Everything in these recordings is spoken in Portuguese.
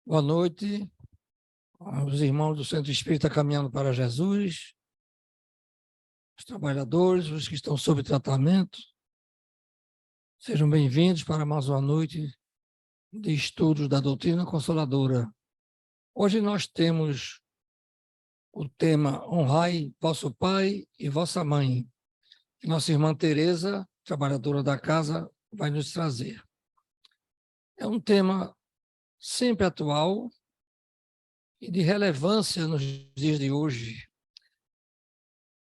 Boa noite aos irmãos do Centro Espírita Caminhando para Jesus, os trabalhadores, os que estão sob tratamento. Sejam bem-vindos para mais uma noite de estudos da doutrina consoladora. Hoje nós temos o tema Honrai vosso pai e vossa mãe, que nossa irmã Teresa, trabalhadora da casa, vai nos trazer. É um tema sempre atual e de relevância nos dias de hoje,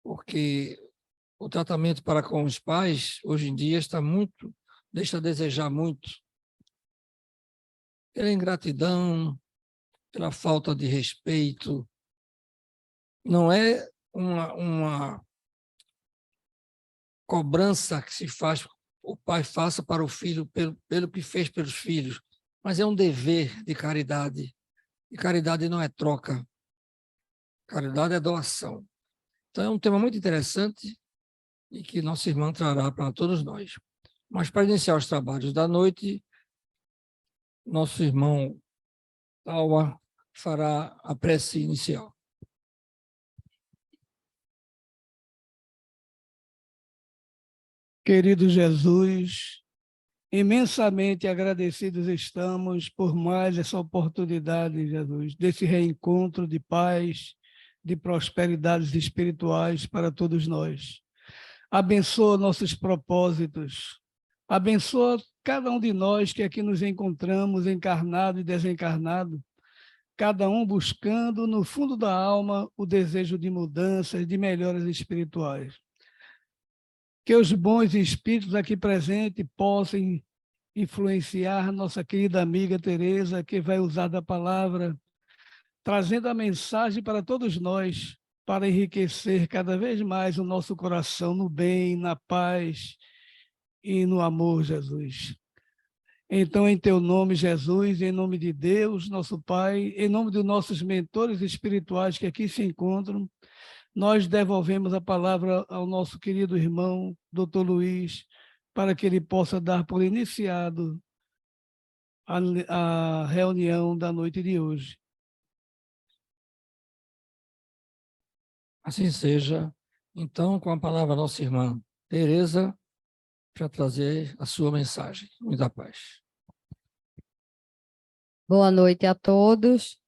porque o tratamento para com os pais, hoje em dia, deixa a desejar muito, pela ingratidão, pela falta de respeito. Não é uma cobrança que o pai faça para o filho pelo que fez pelos filhos, mas é um dever de caridade. E caridade não é troca, caridade é doação. Então é um tema muito interessante e que nossa irmã trará para todos nós. Mas para iniciar os trabalhos da noite, nosso irmão Taua fará a prece inicial. Querido Jesus, imensamente agradecidos estamos por mais essa oportunidade, Jesus, desse reencontro de paz, de prosperidades espirituais para todos nós. Abençoa nossos propósitos, abençoa cada um de nós que aqui nos encontramos, encarnado e desencarnado, cada um buscando no fundo da alma o desejo de mudanças, de melhoras espirituais. Que os bons espíritos aqui presentes possam influenciar nossa querida amiga Teresa, que vai usar da palavra, trazendo a mensagem para todos nós, para enriquecer cada vez mais o nosso coração no bem, na paz e no amor, Jesus. Então, em teu nome, Jesus, em nome de Deus, nosso Pai, em nome dos nossos mentores espirituais que aqui se encontram, nós devolvemos a palavra ao nosso querido irmão, Dr. Luiz, para que ele possa dar por iniciado a reunião da noite de hoje. Assim seja. Então, com a palavra, nossa irmã Teresa, para trazer a sua mensagem. Muita paz. Boa noite a todos.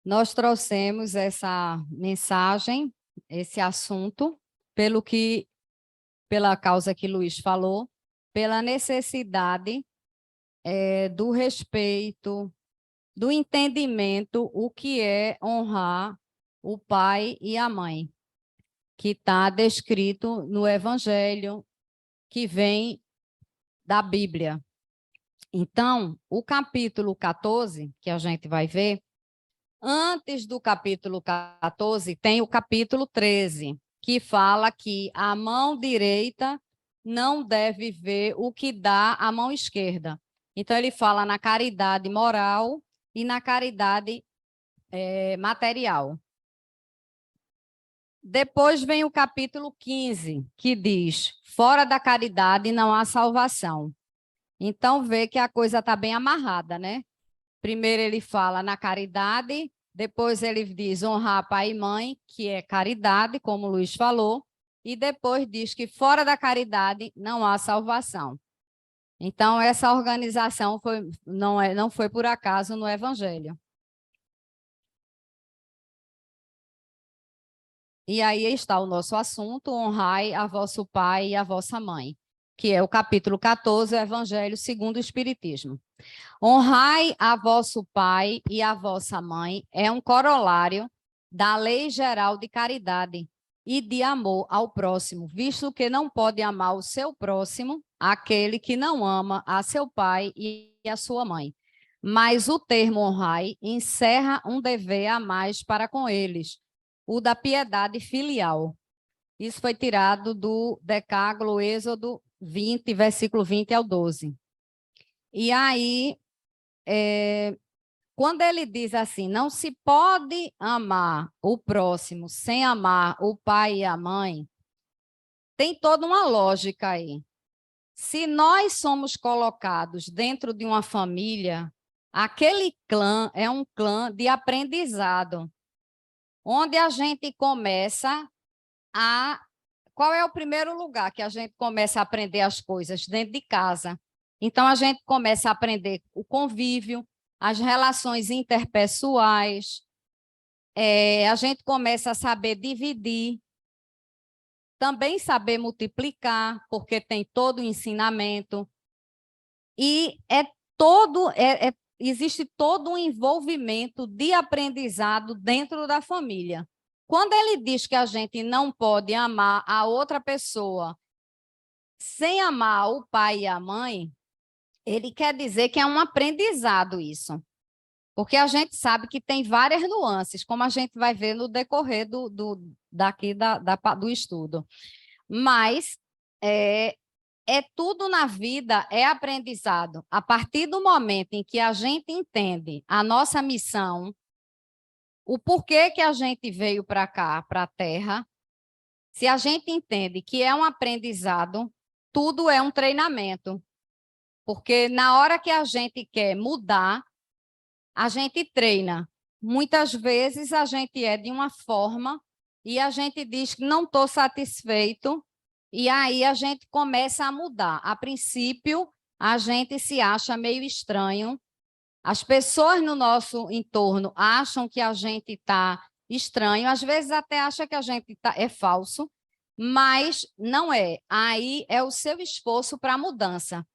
Nós trouxemos essa mensagem, esse assunto, pela causa que Luiz falou, pela necessidade do respeito, do entendimento, o que é honrar o pai e a mãe, que está descrito no Evangelho, que vem da Bíblia. Então, o capítulo 14, que a gente vai ver, antes do capítulo 14, tem o capítulo 13, que fala que a mão direita não deve ver o que dá a mão esquerda. Então, ele fala na caridade moral e na caridade material. Depois vem o capítulo 15, que diz, fora da caridade não há salvação. Então, vê que a coisa está bem amarrada, né? Primeiro ele fala na caridade, depois ele diz honrar pai e mãe, que é caridade, como o Luiz falou, e depois diz que fora da caridade não há salvação. Então, essa organização não foi por acaso no Evangelho. E aí está o nosso assunto, honrai a vosso pai e a vossa mãe, que é o capítulo 14, o Evangelho segundo o Espiritismo. Honrai a vosso pai e a vossa mãe é um corolário da lei geral de caridade e de amor ao próximo, visto que não pode amar o seu próximo aquele que não ama a seu pai e a sua mãe. Mas o termo honrai encerra um dever a mais para com eles, o da piedade filial. Isso foi tirado do Decálogo, Êxodo 20, versículo 20 ao 12. E aí, quando ele diz assim, não se pode amar o próximo sem amar o pai e a mãe, tem toda uma lógica aí. Se nós somos colocados dentro de uma família, aquele clã é um clã de aprendizado, onde a gente começa a... Qual é o primeiro lugar que a gente começa a aprender as coisas? Dentro de casa. Então, a gente começa a aprender o convívio, as relações interpessoais, a gente começa a saber dividir, também saber multiplicar, porque tem todo o ensinamento. E existe todo um envolvimento de aprendizado dentro da família. Quando ele diz que a gente não pode amar a outra pessoa sem amar o pai e a mãe, ele quer dizer que é um aprendizado isso. Porque a gente sabe que tem várias nuances, como a gente vai ver no decorrer do estudo. Mas tudo na vida é aprendizado. A partir do momento em que a gente entende a nossa missão, o porquê que a gente veio para cá, para a Terra, se a gente entende que é um aprendizado, tudo é um treinamento. Porque na hora que a gente quer mudar, a gente treina. Muitas vezes a gente é de uma forma e a gente diz que não estou satisfeito, e aí a gente começa a mudar. A princípio, a gente se acha meio estranho. As pessoas no nosso entorno acham que a gente está estranho, às vezes até acham que a gente é falso, mas não é. Aí é o seu esforço para a mudança.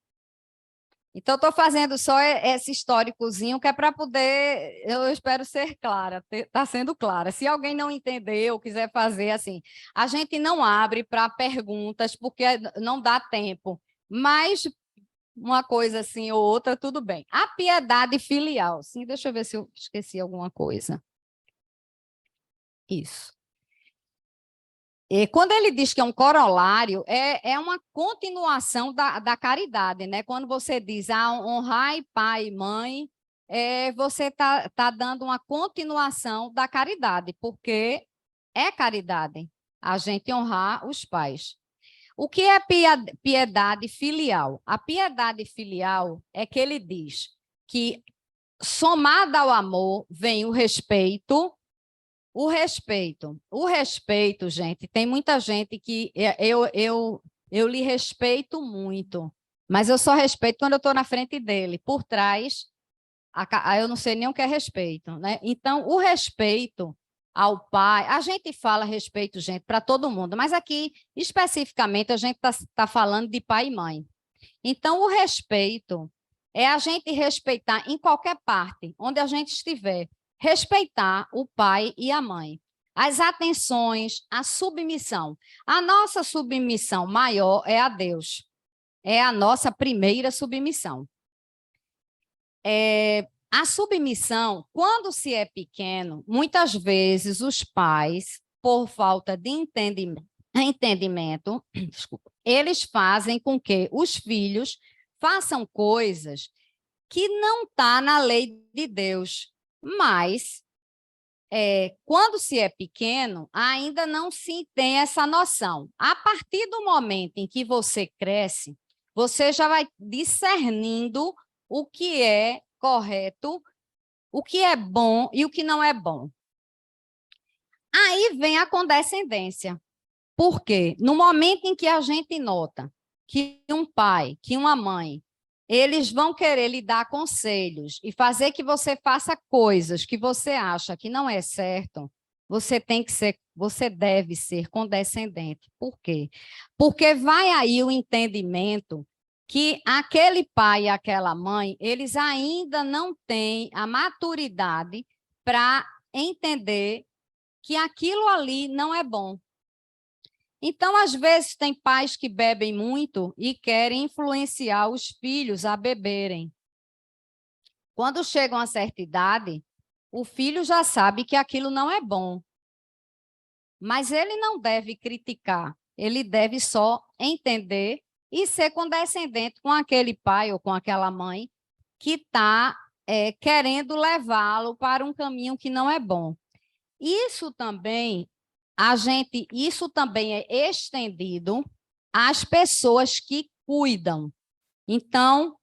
Então, estou fazendo só esse históricozinho, que é para poder, eu espero ser clara, está sendo clara. Se alguém não entender ou quiser fazer assim, a gente não abre para perguntas, porque não dá tempo, mas uma coisa assim ou outra, tudo bem. A piedade filial, sim, deixa eu ver se eu esqueci alguma coisa. Isso. E quando ele diz que é um corolário, é uma continuação da caridade, né? Quando você diz honrai pai e mãe, você está dando uma continuação da caridade, porque é caridade a gente honrar os pais. O que é piedade filial? A piedade filial é que ele diz que, somada ao amor, vem o respeito. O respeito, gente, tem muita gente que eu lhe respeito muito, mas eu só respeito quando eu estou na frente dele. Por trás, eu não sei nem o que é respeito, né? Então, o respeito ao pai, a gente fala respeito, gente, para todo mundo, mas aqui, especificamente, a gente tá falando de pai e mãe. Então, o respeito é a gente respeitar em qualquer parte, onde a gente estiver, respeitar o pai e a mãe. As atenções, a submissão. A nossa submissão maior é a Deus. É a nossa primeira submissão. A submissão, quando se é pequeno, muitas vezes os pais, por falta de entendimento, desculpa, eles fazem com que os filhos façam coisas que não estão na lei de Deus. Mas, quando se é pequeno, ainda não se tem essa noção. A partir do momento em que você cresce, você já vai discernindo o que é correto, o que é bom e o que não é bom. Aí vem a condescendência. Por quê? No momento em que a gente nota que um pai, que uma mãe, eles vão querer lhe dar conselhos e fazer que você faça coisas que você acha que não é certo, você deve ser condescendente. Por quê? Porque vai aí o entendimento que aquele pai e aquela mãe, eles ainda não têm a maturidade para entender que aquilo ali não é bom. Então, às vezes, tem pais que bebem muito e querem influenciar os filhos a beberem. Quando chegam a certa idade, o filho já sabe que aquilo não é bom. Mas ele não deve criticar, ele deve só entender e ser condescendente com aquele pai ou com aquela mãe que está querendo levá-lo para um caminho que não é bom. Isso também é estendido às pessoas que cuidam. Então,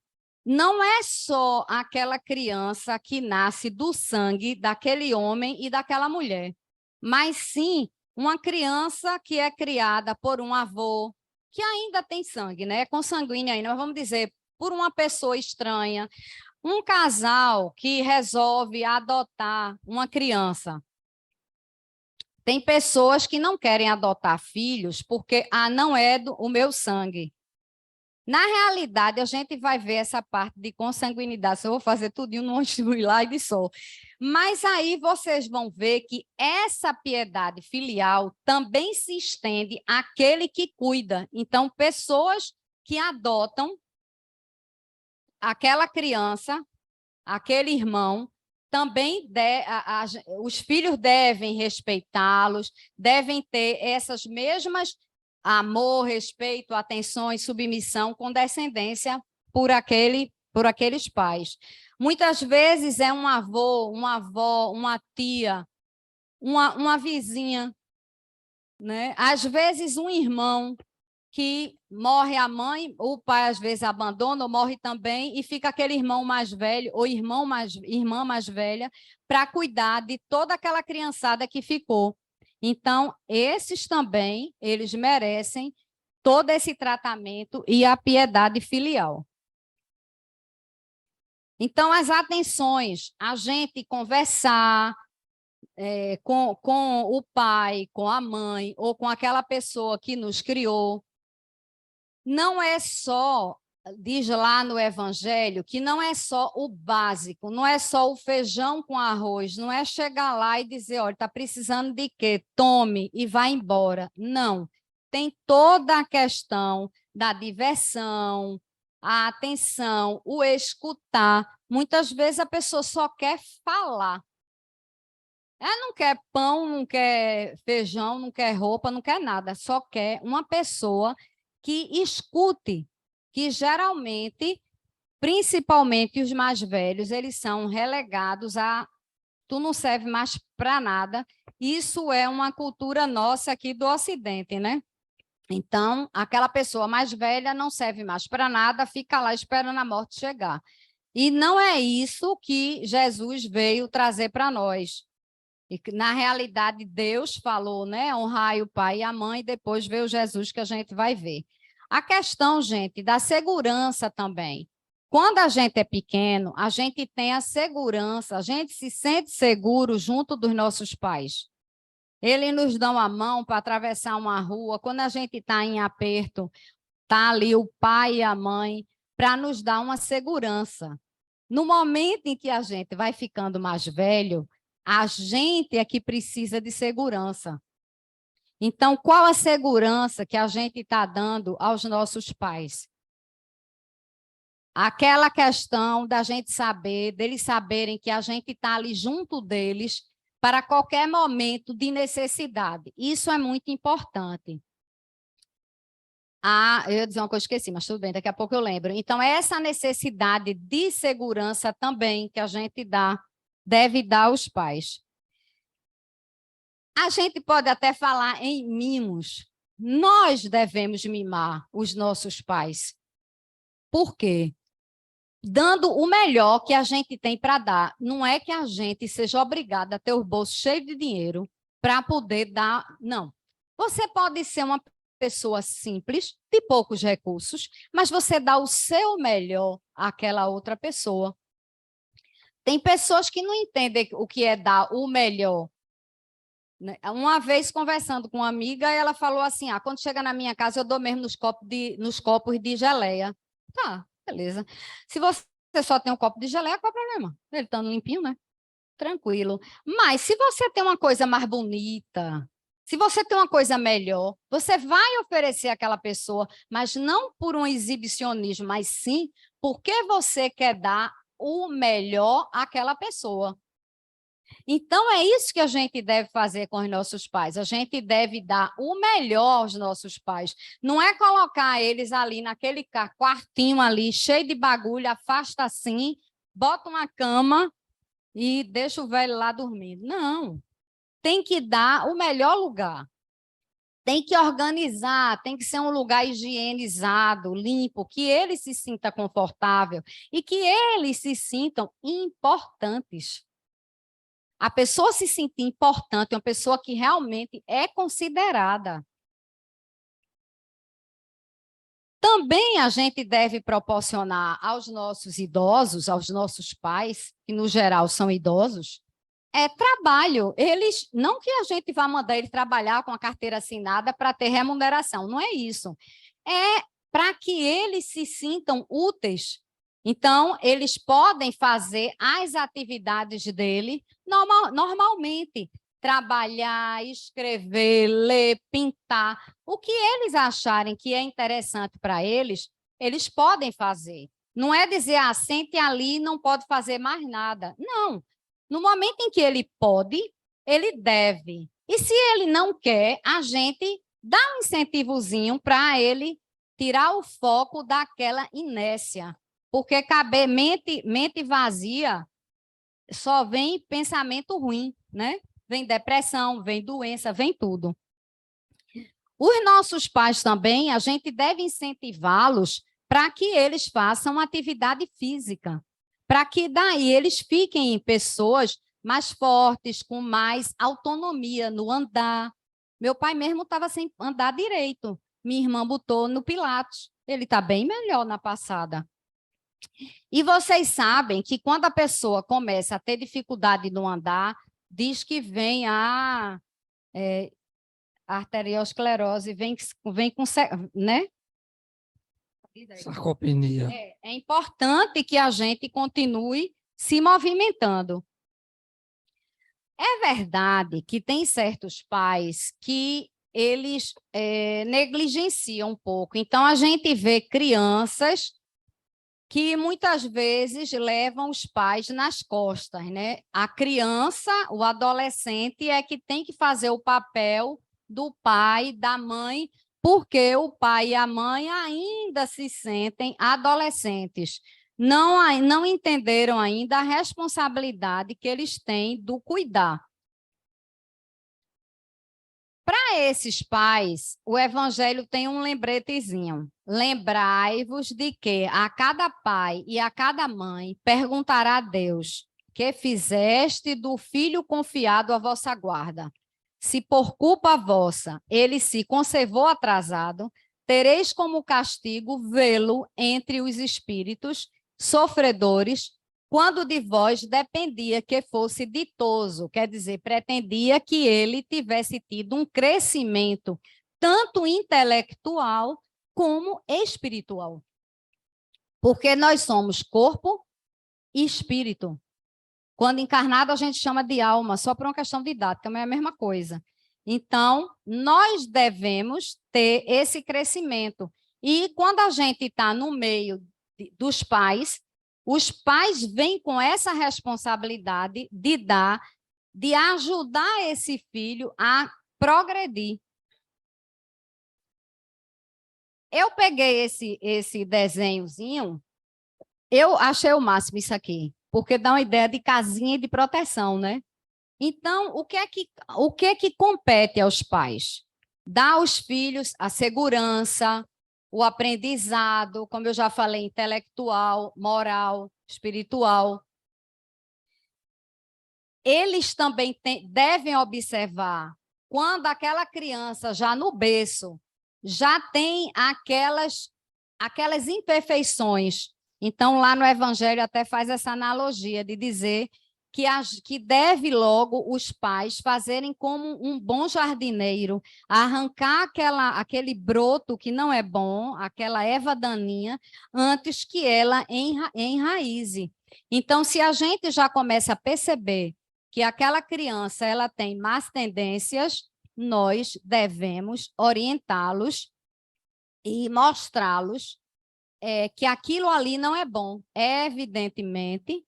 não é só aquela criança que nasce do sangue daquele homem e daquela mulher, mas sim uma criança que é criada por um avô, que ainda tem sangue, né? É consanguíneo ainda, mas vamos dizer, por uma pessoa estranha, um casal que resolve adotar uma criança. Tem pessoas que não querem adotar filhos porque não é o meu sangue. Na realidade, a gente vai ver essa parte de consanguinidade. Eu vou fazer tudinho no slide só. Mas aí vocês vão ver que essa piedade filial também se estende àquele que cuida. Então, pessoas que adotam aquela criança, aquele irmão, também os filhos devem respeitá-los, devem ter essas mesmas amor, respeito, atenção, submissão, condescendência por aqueles pais. Muitas vezes é um avô, uma avó, uma tia, uma vizinha, né? Às vezes um irmão que morre a mãe, o pai às vezes abandona ou morre também, e fica aquele irmão mais velho ou irmã mais velha para cuidar de toda aquela criançada que ficou. Então, esses também, eles merecem todo esse tratamento e a piedade filial. Então, as atenções, a gente conversar com o pai, com a mãe, ou com aquela pessoa que nos criou, não é só, diz lá no Evangelho, que não é só o básico, não é só o feijão com arroz, não é chegar lá e dizer, olha, está precisando de quê? Tome e vá embora. Não, tem toda a questão da diversão, a atenção, o escutar. Muitas vezes a pessoa só quer falar. Ela não quer pão, não quer feijão, não quer roupa, não quer nada, só quer uma pessoa que escute, que geralmente, principalmente os mais velhos, eles são relegados a tu não serve mais para nada. Isso é uma cultura nossa aqui do Ocidente, né? Então, aquela pessoa mais velha não serve mais para nada, fica lá esperando a morte chegar. E não é isso que Jesus veio trazer para nós. E, na realidade, Deus falou, né? Honrai o pai e a mãe, e depois veio Jesus que a gente vai ver. A questão, gente, da segurança também. Quando a gente é pequeno, a gente tem a segurança, a gente se sente seguro junto dos nossos pais. Eles nos dão a mão para atravessar uma rua. Quando a gente está em aperto, está ali o pai e a mãe para nos dar uma segurança. No momento em que a gente vai ficando mais velho, a gente é que precisa de segurança. Então, qual a segurança que a gente está dando aos nossos pais? Aquela questão da gente saber, deles saberem que a gente está ali junto deles para qualquer momento de necessidade. Isso é muito importante. Eu ia dizer uma coisa que esqueci, mas tudo bem, daqui a pouco eu lembro. Então, essa necessidade de segurança também que a gente deve dar aos pais. A gente pode até falar em mimos. Nós devemos mimar os nossos pais. Por quê? Dando o melhor que a gente tem para dar. Não é que a gente seja obrigada a ter o bolso cheio de dinheiro para poder dar. Não. Você pode ser uma pessoa simples, de poucos recursos, mas você dá o seu melhor àquela outra pessoa. Tem pessoas que não entendem o que é dar o melhor. Uma vez, conversando com uma amiga, ela falou assim, quando chega na minha casa, eu dou mesmo nos copos de geleia. Tá, beleza. Se você só tem um copo de geleia, qual é o problema? Ele está limpinho, né? Tranquilo. Mas se você tem uma coisa mais bonita, se você tem uma coisa melhor, você vai oferecer àquela pessoa, mas não por um exibicionismo, mas sim porque você quer dar o melhor àquela pessoa. Então, é isso que a gente deve fazer com os nossos pais. A gente deve dar o melhor aos nossos pais. Não é colocar eles ali naquele quartinho ali, cheio de bagulho, afasta assim, bota uma cama e deixa o velho lá dormindo. Não. Tem que dar o melhor lugar. tem que organizar, tem que ser um lugar higienizado, limpo, que ele se sinta confortável e que eles se sintam importantes. A pessoa se sentir importante, uma pessoa que realmente é considerada. Também a gente deve proporcionar aos nossos idosos, aos nossos pais, que no geral são idosos, trabalho. Eles, não que a gente vá mandar ele trabalhar com a carteira assinada para ter remuneração, não é isso. É para que eles se sintam úteis. Então, eles podem fazer as atividades dele normalmente. Trabalhar, escrever, ler, pintar. O que eles acharem que é interessante para eles, eles podem fazer. Não é dizer, sente ali, não pode fazer mais nada. Não. No momento em que ele pode, ele deve. E se ele não quer, a gente dá um incentivozinho para ele tirar o foco daquela inércia. Porque mente vazia só vem pensamento ruim, né? Vem depressão, vem doença, vem tudo. Os nossos pais também, a gente deve incentivá-los para que eles façam atividade física, para que daí eles fiquem pessoas mais fortes, com mais autonomia no andar. Meu pai mesmo estava sem andar direito. Minha irmã botou no Pilates. Ele está bem melhor na passada. E vocês sabem que quando a pessoa começa a ter dificuldade no andar, diz que vem a arteriosclerose, vem com, né? Sarcopenia. É importante que a gente continue se movimentando. É verdade que tem certos pais que eles negligenciam um pouco. Então, a gente vê crianças que muitas vezes levam os pais nas costas, né? A criança, o adolescente é que tem que fazer o papel do pai, da mãe, porque o pai e a mãe ainda se sentem adolescentes. Não entenderam ainda a responsabilidade que eles têm do cuidar. Para esses pais, o Evangelho tem um lembretezinho. Lembrai-vos de que a cada pai e a cada mãe perguntará a Deus: que fizeste do filho confiado à vossa guarda? Se por culpa vossa ele se conservou atrasado, tereis como castigo vê-lo entre os espíritos sofredores, quando de vós dependia que fosse ditoso, quer dizer, pretendia que ele tivesse tido um crescimento tanto intelectual como espiritual. Porque nós somos corpo e espírito. Quando encarnado, a gente chama de alma, só por uma questão didática, mas é a mesma coisa. Então, nós devemos ter esse crescimento. E quando a gente está no meio dos pais, os pais vêm com essa responsabilidade de ajudar esse filho a progredir. Eu peguei esse desenhozinho, eu achei o máximo isso aqui, porque dá uma ideia de casinha e de proteção, né? Então, o que é que compete aos pais? Dar aos filhos a segurança, o aprendizado, como eu já falei, intelectual, moral, espiritual. Eles também devem observar quando aquela criança já no berço já tem aquelas imperfeições. Então, lá no Evangelho até faz essa analogia de dizer que deve logo os pais fazerem como um bom jardineiro, arrancar aquele broto que não é bom, aquela erva daninha, antes que ela enraize. Então, se a gente já começa a perceber que aquela criança ela tem más tendências, nós devemos orientá-los e mostrá-los que aquilo ali não é bom. Evidentemente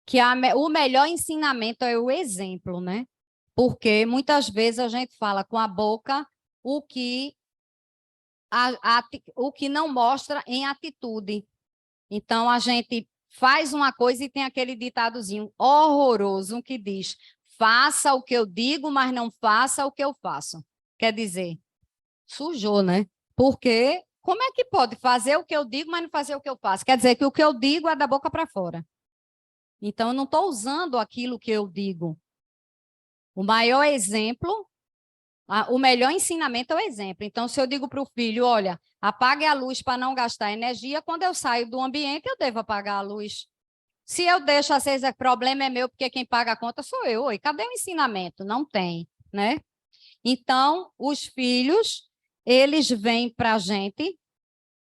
que o melhor ensinamento é o exemplo, né? Porque muitas vezes a gente fala com a boca o que não mostra em atitude. Então, a gente faz uma coisa e tem aquele ditadozinho horroroso que diz: faça o que eu digo, mas não faça o que eu faço. Quer dizer, Sujou, né? Porque como é que pode fazer o que eu digo, mas não fazer o que eu faço? Quer dizer que o que eu digo é da boca para fora. Então, eu não estou usando aquilo que eu digo. O maior exemplo, o melhor ensinamento é o exemplo. Então, se eu digo para o filho, olha, apague a luz para não gastar energia, quando eu saio do ambiente, eu devo apagar a luz. Se eu deixo acesa, o problema é meu, porque quem paga a conta sou eu. Oi, cadê o ensinamento? Não tem, né? Então, os filhos, eles vêm para a gente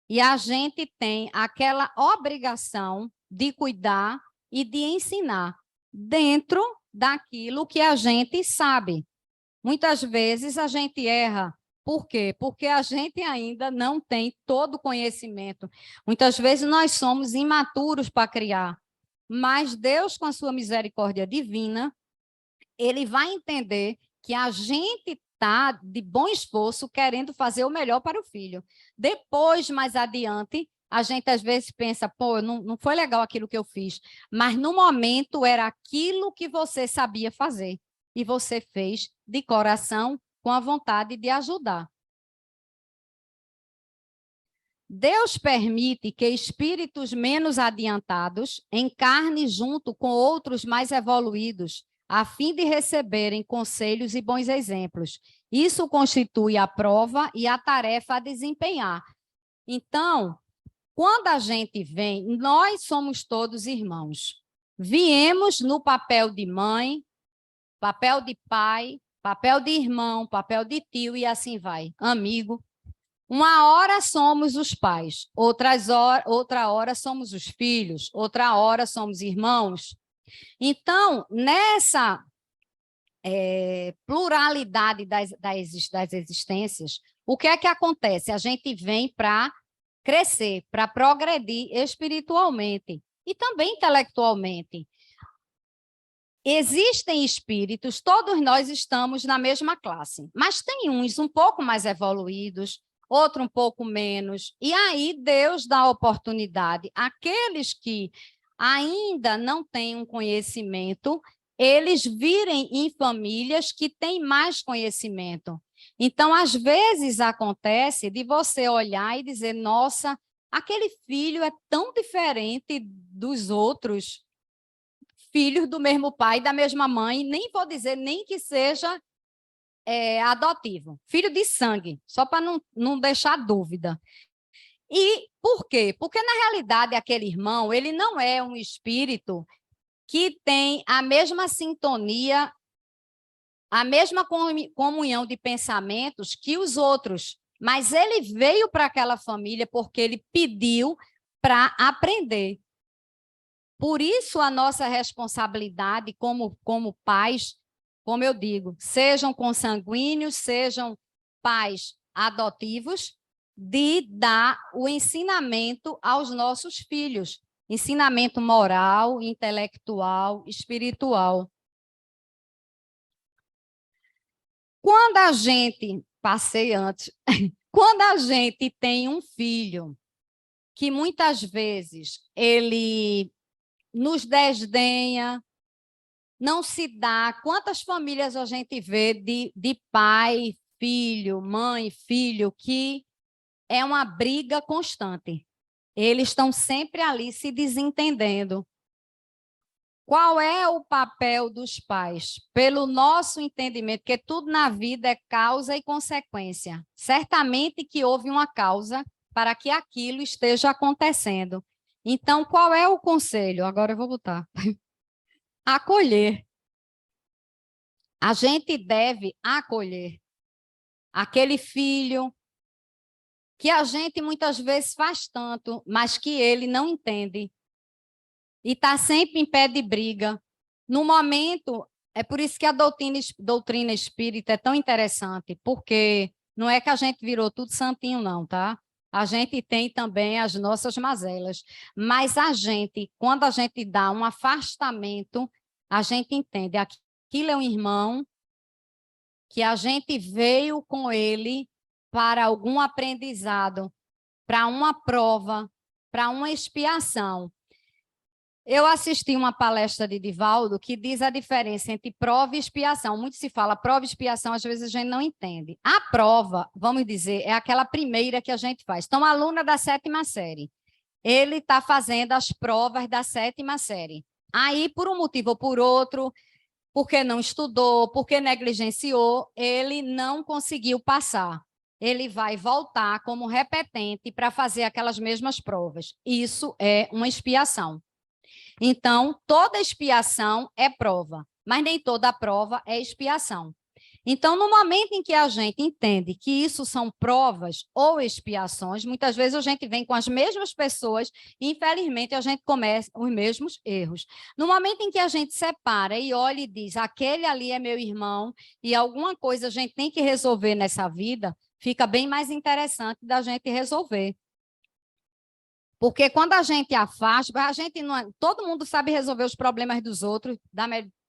e a gente tem aquela obrigação de cuidar e de ensinar dentro daquilo que a gente sabe. Muitas vezes a gente erra. Por quê? Porque a gente ainda não tem todo o conhecimento. Muitas vezes nós somos imaturos para criar, mas Deus, com a sua misericórdia divina, ele vai entender que a gente está de bom esforço querendo fazer o melhor para o filho. Depois, mais adiante, a gente às vezes pensa, pô, não foi legal aquilo que eu fiz, mas no momento era aquilo que você sabia fazer e você fez de coração com a vontade de ajudar. Deus permite que espíritos menos adiantados encarnem junto com outros mais evoluídos, a fim de receberem conselhos e bons exemplos. Isso constitui a prova e a tarefa a desempenhar. Então, quando a gente vem, nós somos todos irmãos. Viemos no papel de mãe, papel de pai, papel de irmão, papel de tio e assim vai, amigo. Uma hora somos os pais, outra hora somos os filhos, outra hora somos irmãos. Então, nessa pluralidade das existências, o que é que acontece? A gente vem para crescer, para progredir espiritualmente e também intelectualmente. Existem espíritos, todos nós estamos na mesma classe, mas tem uns um pouco mais evoluídos, outro um pouco menos, e aí Deus dá oportunidade àqueles que ainda não têm um conhecimento, eles virem em famílias que têm mais conhecimento. Então, às vezes acontece de você olhar e dizer, nossa, aquele filho é tão diferente dos outros filhos do mesmo pai, da mesma mãe, nem vou dizer nem que seja adotivo, filho de sangue, só para não deixar dúvida. E por quê? Porque, na realidade, aquele irmão, ele não é um espírito que tem a mesma sintonia, a mesma comunhão de pensamentos que os outros, mas ele veio para aquela família porque ele pediu para aprender. Por isso, a nossa responsabilidade como pais, como eu digo, sejam consanguíneos, sejam pais adotivos, de dar o ensinamento aos nossos filhos. Ensinamento moral, intelectual, espiritual. Quando a gente, passei antes, quando a gente tem um filho que muitas vezes ele nos desdenha, não se dá. Quantas famílias a gente vê de pai, filho, mãe, filho, que é uma briga constante. Eles estão sempre ali se desentendendo. Qual é o papel dos pais? Pelo nosso entendimento, porque tudo na vida é causa e consequência. Certamente que houve uma causa para que aquilo esteja acontecendo. Então, qual é o conselho? Agora eu vou botar. Acolher. A gente deve acolher aquele filho que a gente muitas vezes faz tanto, mas que ele não entende. E está sempre em pé de briga. No momento, é por isso que a doutrina espírita é tão interessante, porque não é que a gente virou tudo santinho, não, tá? A gente tem também as nossas mazelas. Mas a gente, quando a gente dá um afastamento, a gente entende. Aquilo é um irmão que a gente veio com ele para algum aprendizado, para uma prova, para uma expiação. Eu assisti uma palestra de Divaldo que diz a diferença entre prova e expiação. Muito se fala prova e expiação, às vezes a gente não entende. A prova, vamos dizer, é aquela primeira que a gente faz. Então, aluna da 7ª série, ele está fazendo as provas da 7ª série. Aí, por um motivo ou por outro, porque não estudou, porque negligenciou, ele não conseguiu passar. Ele vai voltar como repetente para fazer aquelas mesmas provas. Isso é uma expiação. Então, toda expiação é prova, mas nem toda prova é expiação. Então, no momento em que a gente entende que isso são provas ou expiações, muitas vezes a gente vem com as mesmas pessoas e, infelizmente, a gente comete os mesmos erros. No momento em que a gente separa e olha e diz, aquele ali é meu irmão e alguma coisa a gente tem que resolver nessa vida, fica bem mais interessante da gente resolver. Porque quando a gente afasta, a gente não, todo mundo sabe resolver os problemas dos outros,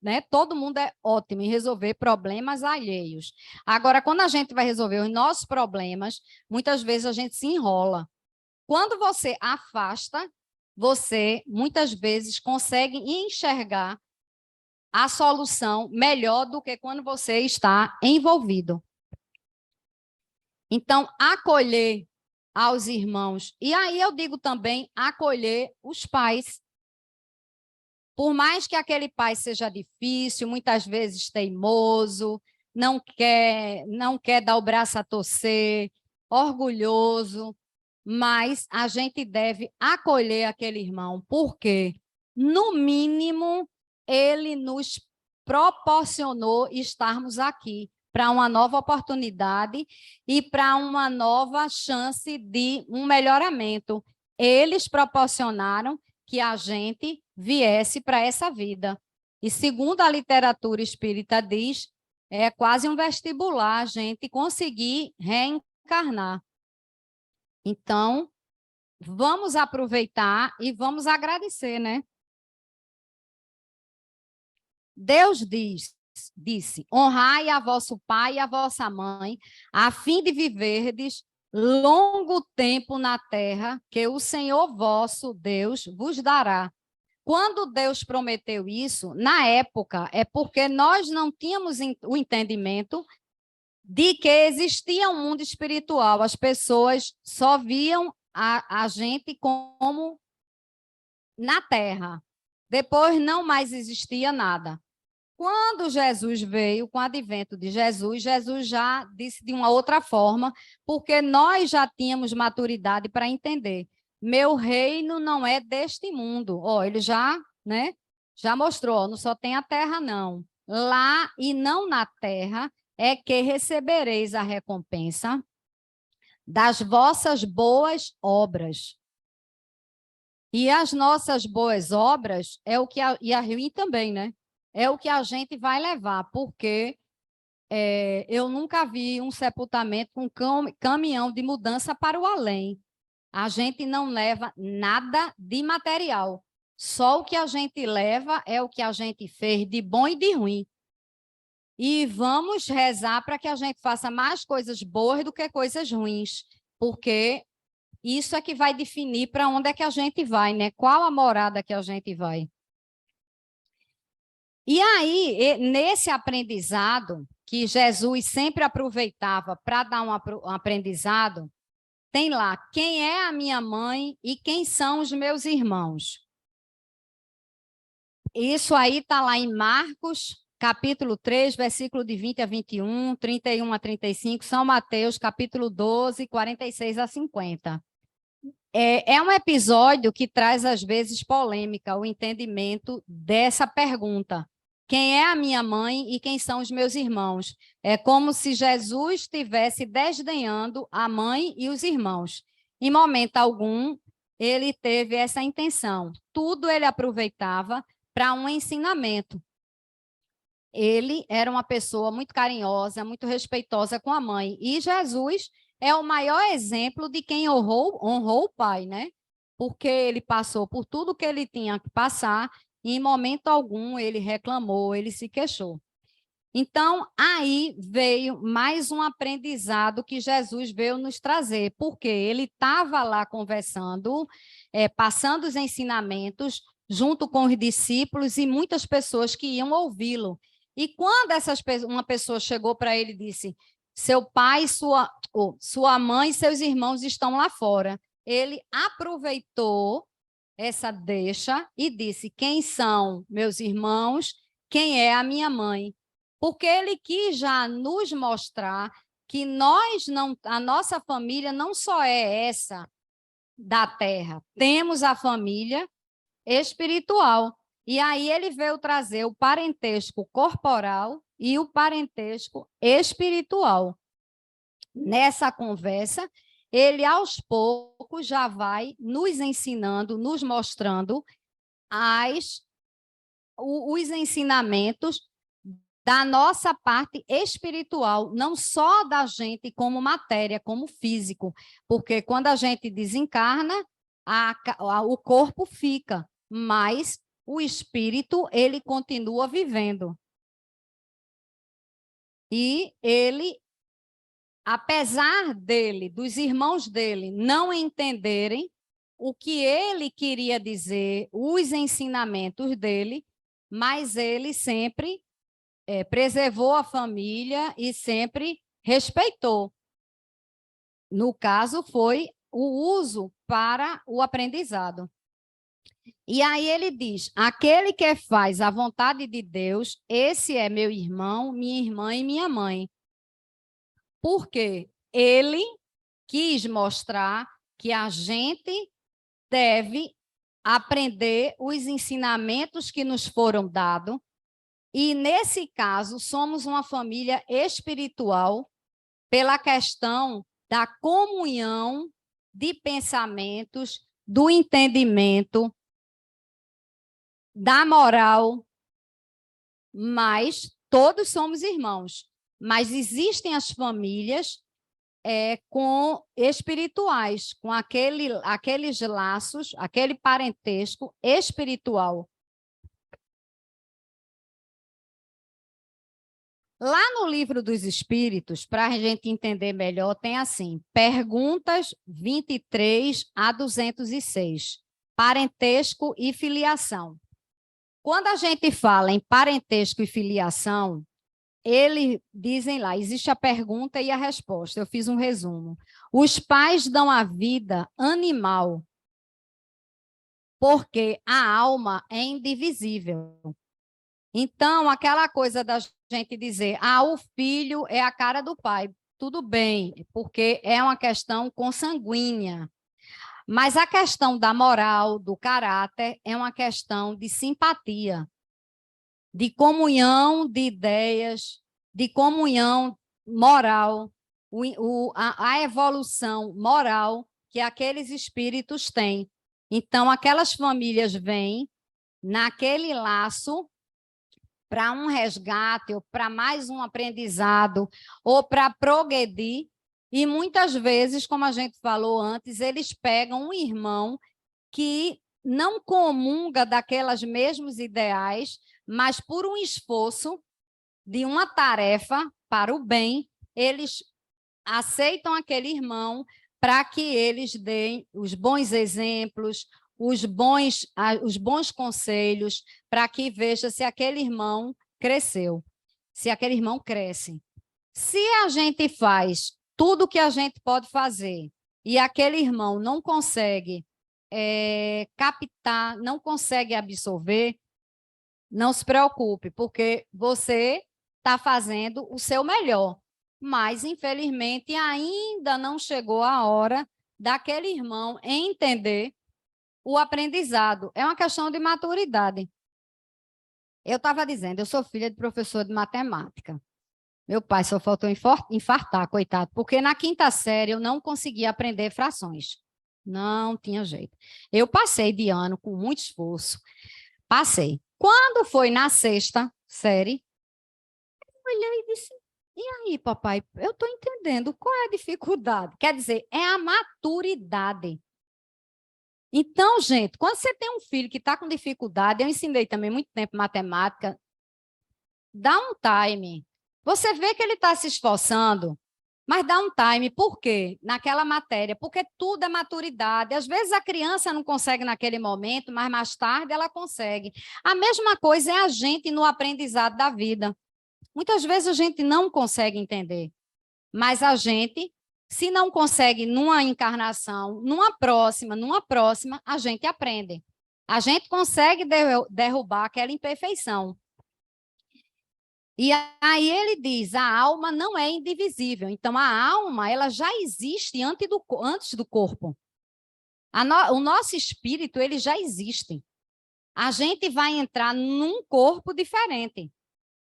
né? Todo mundo é ótimo em resolver problemas alheios. Agora, quando a gente vai resolver os nossos problemas, muitas vezes a gente se enrola. Quando você afasta, você muitas vezes consegue enxergar a solução melhor do que quando você está envolvido. Então, acolher aos irmãos. E aí eu digo também acolher os pais. Por mais que aquele pai seja difícil, muitas vezes teimoso, não quer dar o braço a torcer, orgulhoso, mas a gente deve acolher aquele irmão, porque, no mínimo, ele nos proporcionou estarmos aqui para uma nova oportunidade e para uma nova chance de um melhoramento. Eles proporcionaram que a gente viesse para essa vida. E segundo a literatura espírita diz, é quase um vestibular a gente conseguir reencarnar. Então, vamos aproveitar e vamos agradecer, né? Deus disse, honrai a vosso pai e a vossa mãe, a fim de viverdes longo tempo na terra, que o Senhor vosso Deus vos dará. Quando Deus prometeu isso, na época, é porque nós não tínhamos o entendimento de que existia um mundo espiritual. As pessoas só viam a gente como na terra. Depois não mais existia nada. Quando Jesus veio, com o advento de Jesus, Jesus já disse de uma outra forma, porque nós já tínhamos maturidade para entender. Meu reino não é deste mundo. Ele já, né, já mostrou, não só tem a terra, não. Lá e não na terra é que recebereis a recompensa das vossas boas obras. E as nossas boas obras é o que e a ruim também, né? É o que a gente vai levar, porque eu nunca vi um sepultamento com caminhão de mudança para o além. A gente não leva nada de material. Só o que a gente leva é o que a gente fez de bom e de ruim. E vamos rezar para que a gente faça mais coisas boas do que coisas ruins, porque isso é que vai definir para onde é que a gente vai, né? Qual a morada que a gente vai. E aí, nesse aprendizado, que Jesus sempre aproveitava para dar um aprendizado, tem lá, quem é a minha mãe e quem são os meus irmãos. Isso aí está lá em Marcos, capítulo 3, versículo de 20 a 21, 31 a 35, São Mateus, capítulo 12, 46 a 50. É um episódio que traz, às vezes, polêmica, o entendimento dessa pergunta. Quem é a minha mãe e quem são os meus irmãos? É como se Jesus estivesse desdenhando a mãe e os irmãos. Em momento algum, ele teve essa intenção. Tudo ele aproveitava para um ensinamento. Ele era uma pessoa muito carinhosa, muito respeitosa com a mãe. E Jesus é o maior exemplo de quem honrou o pai, né? Porque ele passou por tudo que ele tinha que passar e em momento algum ele reclamou, ele se queixou. Então, aí veio mais um aprendizado que Jesus veio nos trazer, porque ele estava lá conversando, passando os ensinamentos, junto com os discípulos e muitas pessoas que iam ouvi-lo. E quando uma pessoa chegou para ele e disse, seu pai, sua mãe e seus irmãos estão lá fora, ele aproveitou essa deixa e disse, quem são meus irmãos, quem é a minha mãe? Porque ele quis já nos mostrar que a nossa família não só é essa da terra, temos a família espiritual. E aí ele veio trazer o parentesco corporal e o parentesco espiritual. Nessa conversa, ele aos poucos já vai nos ensinando, nos mostrando os ensinamentos da nossa parte espiritual, não só da gente como matéria, como físico, porque quando a gente desencarna, o corpo fica, mas o espírito, ele continua vivendo. E ele, apesar dos irmãos dele não entenderem o que ele queria dizer, os ensinamentos dele, mas ele sempre preservou a família e sempre respeitou. No caso, foi o uso para o aprendizado. E aí ele diz, aquele que faz a vontade de Deus, esse é meu irmão, minha irmã e minha mãe. Porque ele quis mostrar que a gente deve aprender os ensinamentos que nos foram dados. E, nesse caso, somos uma família espiritual pela questão da comunhão de pensamentos, do entendimento, da moral, mas todos somos irmãos. Mas existem as famílias espirituais, com aqueles laços, aquele parentesco espiritual. Lá no Livro dos Espíritos, para a gente entender melhor, tem assim, perguntas 23 a 206, parentesco e filiação. Quando a gente fala em parentesco e filiação, eles dizem lá, existe a pergunta e a resposta, eu fiz um resumo. Os pais dão a vida animal, porque a alma é indivisível. Então, aquela coisa da gente dizer, o filho é a cara do pai, tudo bem, porque é uma questão consanguínea. Mas a questão da moral, do caráter, é uma questão de simpatia, de comunhão de ideias, de comunhão moral, a evolução moral que aqueles espíritos têm. Então, aquelas famílias vêm naquele laço para um resgate, ou para mais um aprendizado, ou para progredir, e muitas vezes, como a gente falou antes, eles pegam um irmão que não comunga daquelas mesmos ideais, mas por um esforço de uma tarefa para o bem, eles aceitam aquele irmão para que eles deem os bons exemplos, os bons conselhos, para que veja se aquele irmão cresceu, se aquele irmão cresce. Se a gente faz tudo o que a gente pode fazer e aquele irmão não consegue captar, não consegue absorver, não se preocupe, porque você está fazendo o seu melhor. Mas, infelizmente, ainda não chegou a hora daquele irmão entender o aprendizado. É uma questão de maturidade. Eu estava dizendo, eu sou filha de professor de matemática. Meu pai só faltou infartar, coitado, porque na 5ª série eu não conseguia aprender frações. Não tinha jeito. Eu passei de ano com muito esforço. Passei. Quando foi na 6ª série, eu olhei e disse, e aí, papai, eu estou entendendo qual é a dificuldade. Quer dizer, é a maturidade. Então, gente, quando você tem um filho que está com dificuldade, eu ensinei também muito tempo matemática, dá um time. Você vê que ele está se esforçando, Mas dá um time. Por quê? Naquela matéria. Porque tudo é maturidade. Às vezes a criança não consegue naquele momento, mas mais tarde ela consegue. A mesma coisa é a gente no aprendizado da vida. Muitas vezes a gente não consegue entender. Mas a gente, se não consegue numa encarnação, numa próxima, a gente aprende. A gente consegue derrubar aquela imperfeição. E aí ele diz, a alma não é indivisível. Então, a alma ela já existe antes do corpo. O nosso espírito ele já existe. A gente vai entrar num corpo diferente.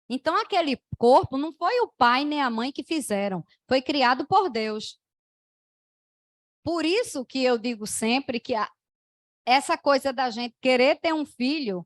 Então, aquele corpo não foi o pai nem a mãe que fizeram. Foi criado por Deus. Por isso que eu digo sempre que essa coisa da gente querer ter um filho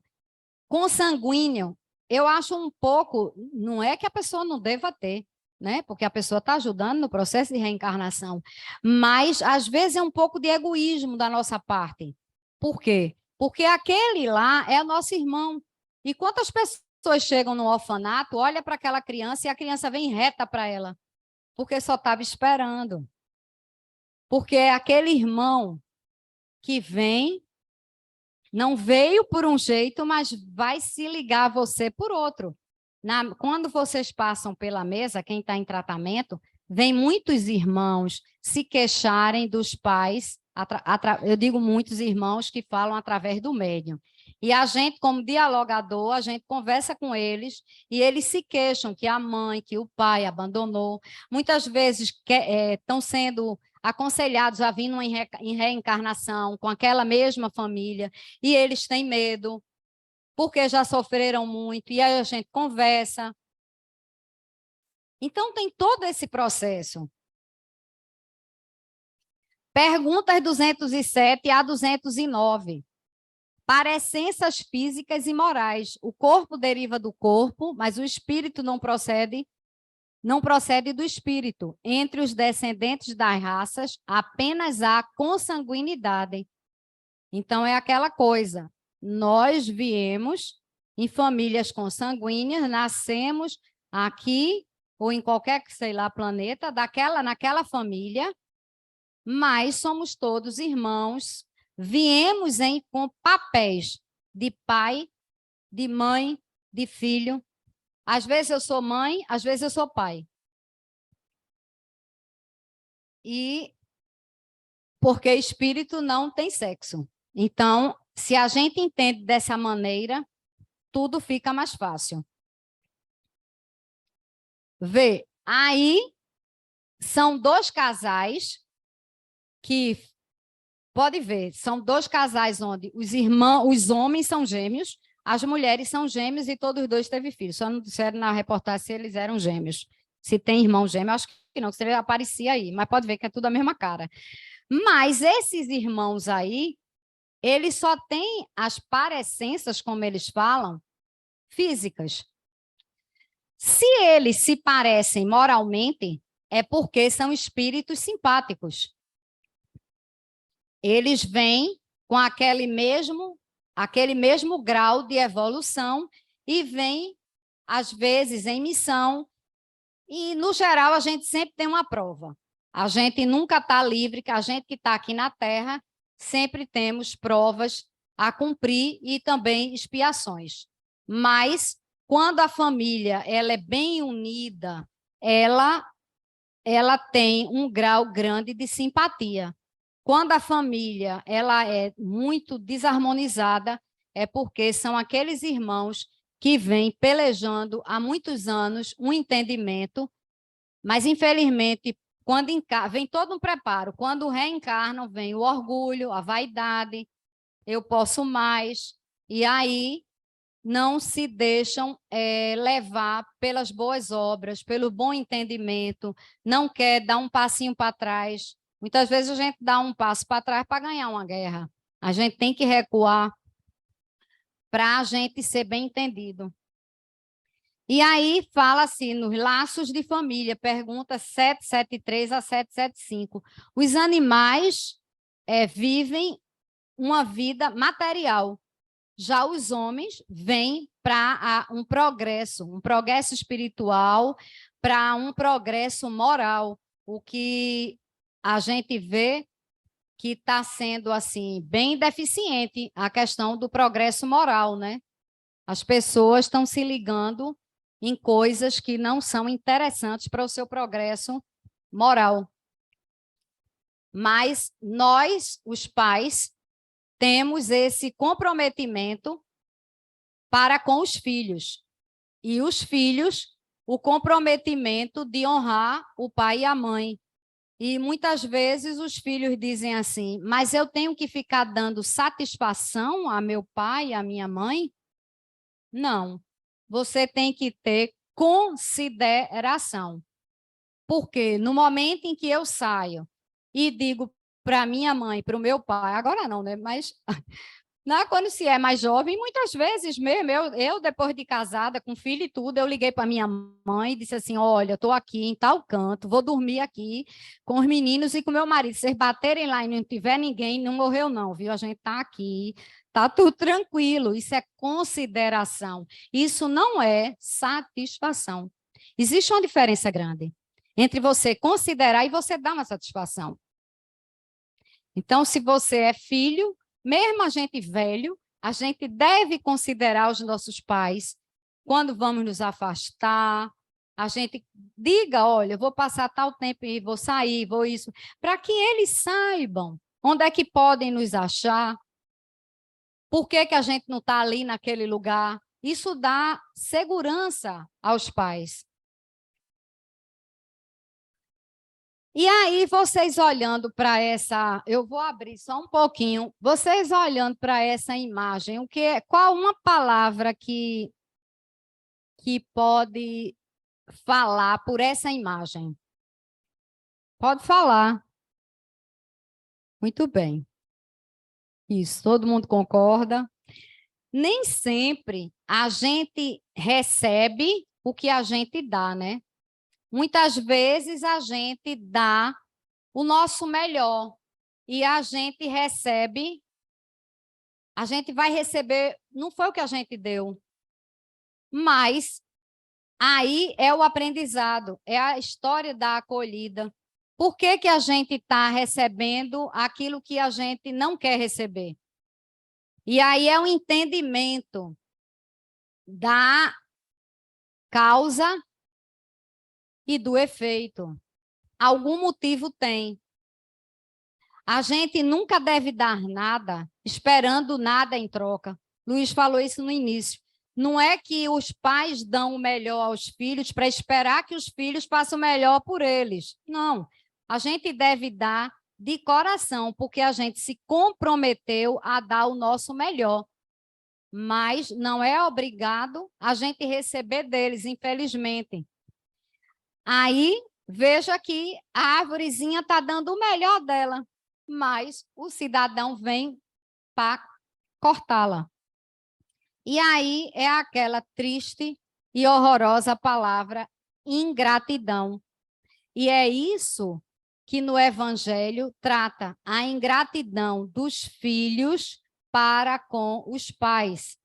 consanguíneo, eu acho um pouco, não é que a pessoa não deva ter, né? Porque a pessoa está ajudando no processo de reencarnação, mas às vezes é um pouco de egoísmo da nossa parte. Por quê? Porque aquele lá é nosso irmão. E quantas pessoas chegam no orfanato, olha para aquela criança e a criança vem reta para ela, porque só estava esperando. Porque é aquele irmão que vem, não veio por um jeito, mas vai se ligar a você por outro. Quando vocês passam pela mesa, quem está em tratamento, vem muitos irmãos se queixarem dos pais, eu digo muitos irmãos que falam através do médium. E a gente, como dialogador, a gente conversa com eles e eles se queixam que a mãe, que o pai abandonou. Muitas vezes estão sendo aconselhados a vir em reencarnação com aquela mesma família, e eles têm medo, porque já sofreram muito, e aí a gente conversa. Então, tem todo esse processo. Perguntas 207 a 209. Parecências físicas e morais. O corpo deriva do corpo, mas o espírito não procede do espírito. Entre os descendentes das raças, apenas há consanguinidade. Então, é aquela coisa. Nós viemos em famílias consanguíneas, nascemos aqui ou em qualquer, sei lá, planeta, naquela família, mas somos todos irmãos, viemos com papéis de pai, de mãe, de filho. Às vezes eu sou mãe, às vezes eu sou pai. E porque espírito não tem sexo. Então, se a gente entende dessa maneira, tudo fica mais fácil. Vê, aí são dois casais que, pode ver, são dois casais onde os homens são gêmeos, as mulheres são gêmeos e todos os dois teve filhos. Só não disseram na reportagem se eles eram gêmeos. Se tem irmão gêmeo, acho que não, que você aparecia aí, mas pode ver que é tudo a mesma cara. Mas esses irmãos aí, eles só têm as parecências, como eles falam, físicas. Se eles se parecem moralmente, é porque são espíritos simpáticos. Eles vêm com aquele mesmo grau de evolução e vêm, às vezes, em missão. E, no geral, a gente sempre tem uma prova. A gente nunca está livre, que a gente que está aqui na Terra, sempre temos provas a cumprir e também expiações. Mas, quando a família ela é bem unida, ela tem um grau grande de simpatia. Quando a família ela é muito desarmonizada, é porque são aqueles irmãos que vêm pelejando há muitos anos um entendimento, mas, infelizmente, quando vem todo um preparo. Quando reencarnam, vem o orgulho, a vaidade, eu posso mais, e aí não se deixam levar pelas boas obras, pelo bom entendimento, não quer dar um passinho para trás. Muitas vezes a gente dá um passo para trás para ganhar uma guerra. A gente tem que recuar para a gente ser bem entendido. E aí fala-se nos laços de família, pergunta 773 a 775. Os animais vivem uma vida material. Já os homens vêm para um progresso espiritual, para um progresso moral. o que a gente vê que está sendo assim bem deficiente a questão do progresso moral, né? As pessoas estão se ligando em coisas que não são interessantes para o seu progresso moral. Mas nós, os pais, temos esse comprometimento para com os filhos. E os filhos, o comprometimento de honrar o pai e a mãe. E muitas vezes os filhos dizem assim, mas eu tenho que ficar dando satisfação a meu pai e a minha mãe? Não. Você tem que ter consideração. Porque no momento em que eu saio e digo para minha mãe, para o meu pai, agora não, né? Mas quando se é mais jovem, muitas vezes mesmo, eu depois de casada, com filho e tudo, eu liguei para minha mãe e disse assim, olha, estou aqui em tal canto, vou dormir aqui com os meninos e com meu marido. Se vocês baterem lá e não tiver ninguém, não morreu não, viu? A gente está aqui, está tudo tranquilo. Isso é consideração. Isso não é satisfação. Existe uma diferença grande entre você considerar e você dar uma satisfação. Então, se você é filho, mesmo a gente velho, a gente deve considerar os nossos pais quando vamos nos afastar. A gente diga, olha, eu vou passar tal tempo e vou sair, vou isso, para que eles saibam onde é que podem nos achar, por que que a gente não está ali naquele lugar. Isso dá segurança aos pais. E aí, vocês olhando para essa, eu vou abrir só um pouquinho, vocês olhando para essa imagem, qual uma palavra que pode falar por essa imagem? Pode falar. Muito bem. Isso, todo mundo concorda? Nem sempre a gente recebe o que a gente dá, né? Muitas vezes a gente dá o nosso melhor e a gente recebe, a gente vai receber, não foi o que a gente deu, mas aí é o aprendizado, é a história da acolhida. Por que que a gente está recebendo aquilo que a gente não quer receber? E aí é o entendimento da causa e do efeito. Algum motivo tem. A gente nunca deve dar nada esperando nada em troca. Luiz falou isso no início. Não é que os pais dão o melhor aos filhos para esperar que os filhos façam o melhor por eles. Não. A gente deve dar de coração, porque a gente se comprometeu a dar o nosso melhor. Mas não é obrigado a gente receber deles, infelizmente. Aí, veja que a árvorezinha está dando o melhor dela, mas o cidadão vem para cortá-la. E aí é aquela triste e horrorosa palavra ingratidão. E é isso que no Evangelho trata, a ingratidão dos filhos para com os pais.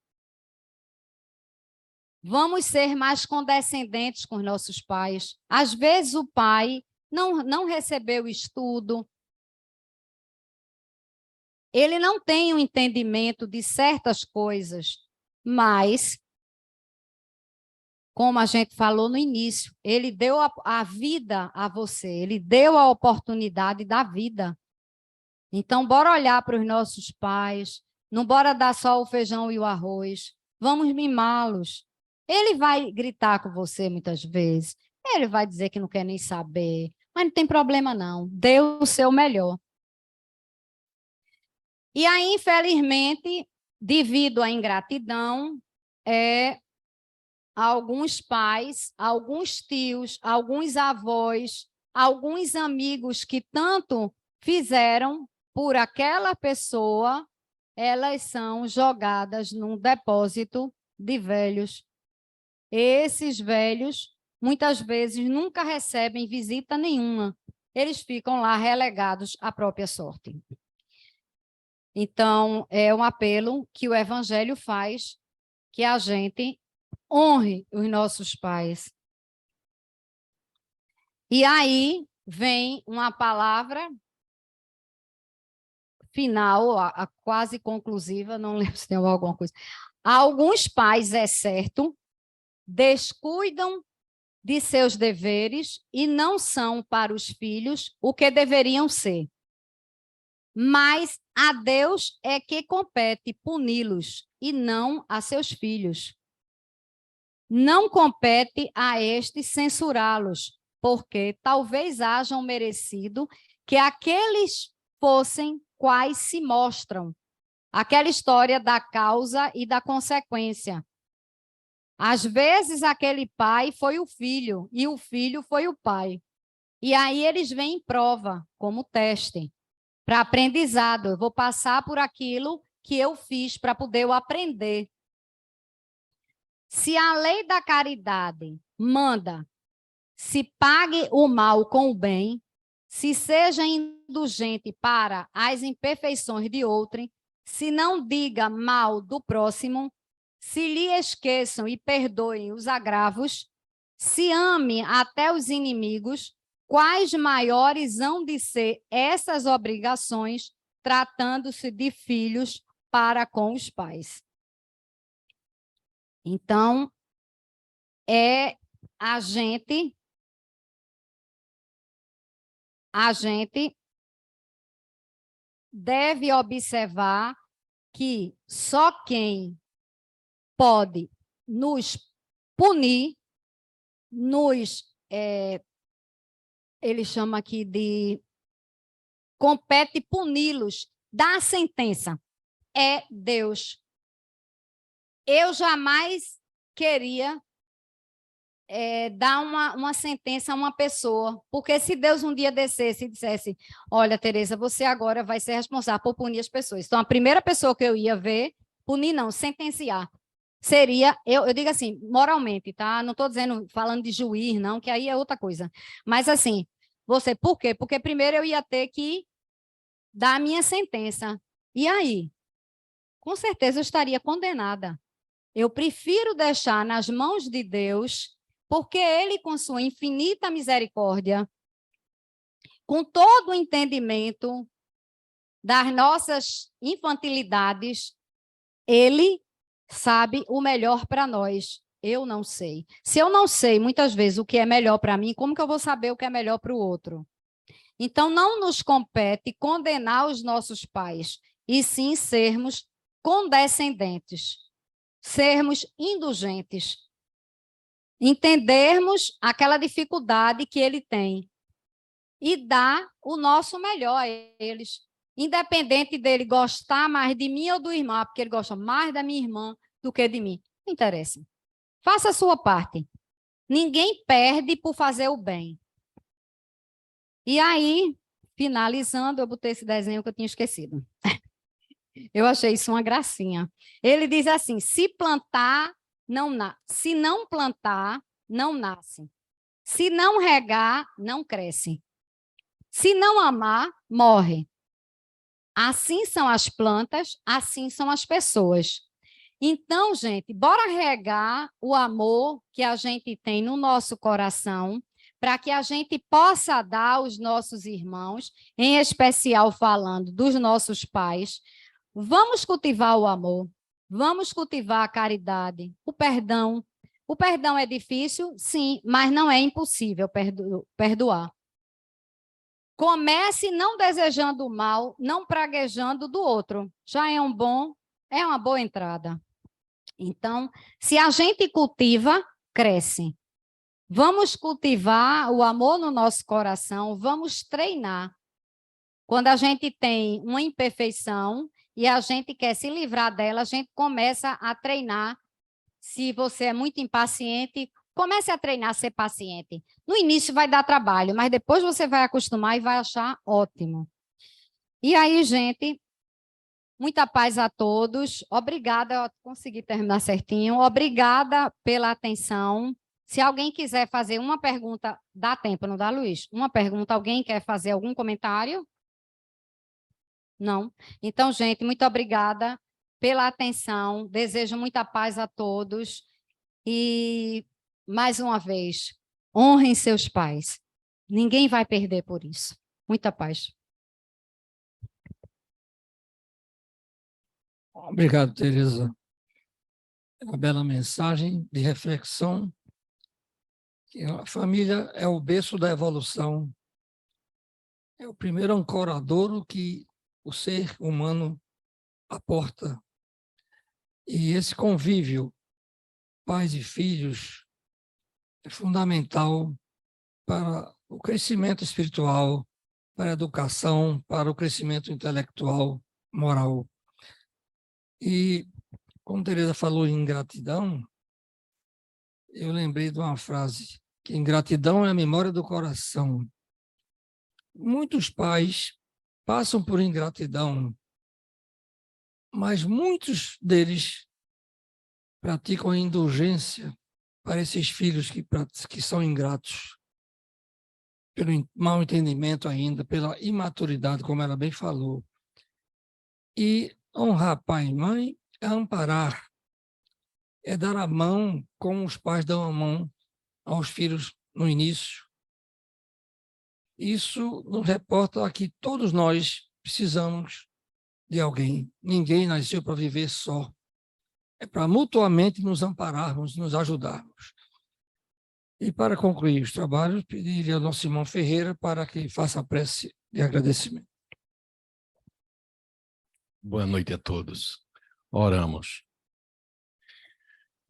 Vamos ser mais condescendentes com os nossos pais. Às vezes o pai não recebeu estudo, ele não tem um entendimento de certas coisas, mas, como a gente falou no início, ele deu a vida a você, ele deu a oportunidade da vida. Então, bora olhar para os nossos pais, não bora dar só o feijão e o arroz, vamos mimá-los. Ele vai gritar com você muitas vezes, ele vai dizer que não quer nem saber, mas não tem problema não, dê o seu melhor. E aí, infelizmente, devido à ingratidão, alguns pais, alguns tios, alguns avós, alguns amigos que tanto fizeram por aquela pessoa, elas são jogadas num depósito de velhos. Esses velhos, muitas vezes, nunca recebem visita nenhuma. Eles ficam lá relegados à própria sorte. Então, é um apelo que o Evangelho faz, que a gente honre os nossos pais. E aí, vem uma palavra final, a quase conclusiva, não lembro se tem alguma coisa. Alguns pais, é certo, descuidam de seus deveres e não são para os filhos o que deveriam ser. Mas a Deus é que compete puni-los e não a seus filhos. Não compete a estes censurá-los, porque talvez hajam merecido que aqueles fossem quais se mostram. Aquela história da causa e da consequência. Às vezes, aquele pai foi o filho, e o filho foi o pai. E aí eles vêm em prova, como teste, para aprendizado. Eu vou passar por aquilo que eu fiz para poder eu aprender. Se a lei da caridade manda, se pague o mal com o bem, se seja indulgente para as imperfeições de outrem, se não diga mal do próximo, se lhe esqueçam e perdoem os agravos, se ame até os inimigos, quais maiores hão de ser essas obrigações, tratando-se de filhos para com os pais? Então, a gente deve observar que só quem pode nos punir, ele chama aqui de compete puni-los, dá a sentença, é Deus. Eu jamais queria dar uma sentença a uma pessoa, porque se Deus um dia descesse e dissesse, olha, Tereza, você agora vai ser responsável por punir as pessoas. Então, a primeira pessoa que eu ia ver, punir não, sentenciar, seria, eu digo assim, moralmente, tá? Não estou falando de juiz, não, que aí é outra coisa. Mas assim, você, por quê? Porque primeiro eu ia ter que dar a minha sentença. E aí? Com certeza eu estaria condenada. Eu prefiro deixar nas mãos de Deus, porque Ele, com sua infinita misericórdia, com todo o entendimento das nossas infantilidades, Ele sabe o melhor para nós. Eu não sei. Se eu não sei, muitas vezes, o que é melhor para mim, como que eu vou saber o que é melhor para o outro? Então, não nos compete condenar os nossos pais, e sim sermos condescendentes, sermos indulgentes, entendermos aquela dificuldade que ele tem e dar o nosso melhor a eles, independente dele gostar mais de mim ou do irmão, porque ele gosta mais da minha irmã do que de mim. Não interessa. Faça a sua parte. Ninguém perde por fazer o bem. E aí, finalizando, eu botei esse desenho que eu tinha esquecido. Eu achei isso uma gracinha. Ele diz assim, se plantar, não nasce. Se não plantar, não nasce. Se não regar, não cresce. Se não amar, morre. Assim são as plantas, assim são as pessoas. Então, gente, bora regar o amor que a gente tem no nosso coração, para que a gente possa dar aos nossos irmãos, em especial falando dos nossos pais. Vamos cultivar o amor, vamos cultivar a caridade, o perdão. O perdão é difícil, sim, mas não é impossível perdoar. Comece não desejando o mal, não praguejando do outro. Já é uma boa entrada. Então, se a gente cultiva, cresce. Vamos cultivar o amor no nosso coração, vamos treinar. Quando a gente tem uma imperfeição e a gente quer se livrar dela, a gente começa a treinar. Se você é muito impaciente, comece a treinar a ser paciente. No início vai dar trabalho, mas depois você vai acostumar e vai achar ótimo. E aí, gente, muita paz a todos. Obrigada, eu consegui terminar certinho. Obrigada pela atenção. Se alguém quiser fazer uma pergunta, dá tempo, não dá, Luiz? Uma pergunta, alguém quer fazer algum comentário? Não? Então, gente, muito obrigada pela atenção. Desejo muita paz a todos. E, mais uma vez, honrem seus pais. Ninguém vai perder por isso. Muita paz. Obrigado, Tereza. Uma bela mensagem de reflexão. Que a família é o berço da evolução. É o primeiro ancoradouro que o ser humano aporta. E esse convívio, pais e filhos, é fundamental para o crescimento espiritual, para a educação, para o crescimento intelectual, moral. E, como Tereza falou em gratidão, eu lembrei de uma frase, que ingratidão é a memória do coração. Muitos pais passam por ingratidão, mas muitos deles praticam a indulgência para esses filhos que são ingratos, pelo mau entendimento ainda, pela imaturidade, como ela bem falou. E honrar pai e mãe é amparar, é dar a mão como os pais dão a mão aos filhos no início. Isso nos reporta a que todos nós precisamos de alguém. Ninguém nasceu para viver só. É para mutuamente nos ampararmos, nos ajudarmos. E para concluir os trabalhos, pediria ao nosso irmão Ferreira para que faça a prece de agradecimento. Boa noite a todos. Oramos.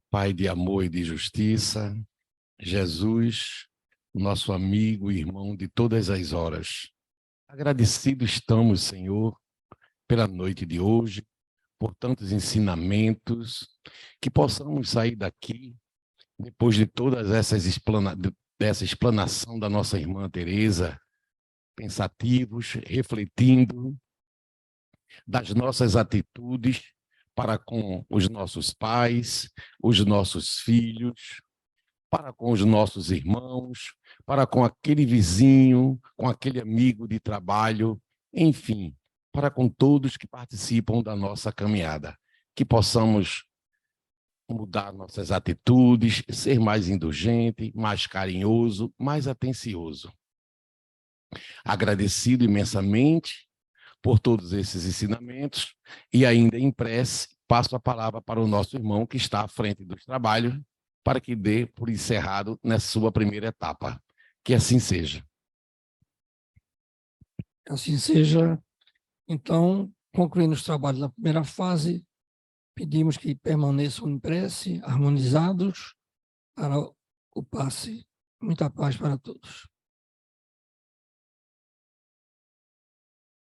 Pai de amor e de justiça, Jesus, nosso amigo e irmão de todas as horas. Agradecidos estamos, Senhor, pela noite de hoje, por tantos ensinamentos, que possamos sair daqui, depois de todas dessa explanação da nossa irmã Tereza, pensativos, refletindo das nossas atitudes para com os nossos pais, os nossos filhos, para com os nossos irmãos, para com aquele vizinho, com aquele amigo de trabalho, enfim, para com todos que participam da nossa caminhada. Que possamos mudar nossas atitudes, ser mais indulgente, mais carinhoso, mais atencioso. Agradecido imensamente por todos esses ensinamentos e ainda em prece, passo a palavra para o nosso irmão que está à frente dos trabalhos, para que dê por encerrado nessa sua primeira etapa. Que assim seja. Assim seja. Então, concluindo os trabalhos da primeira fase, pedimos que permaneçam em prece, harmonizados, para o passe. Muita paz para todos.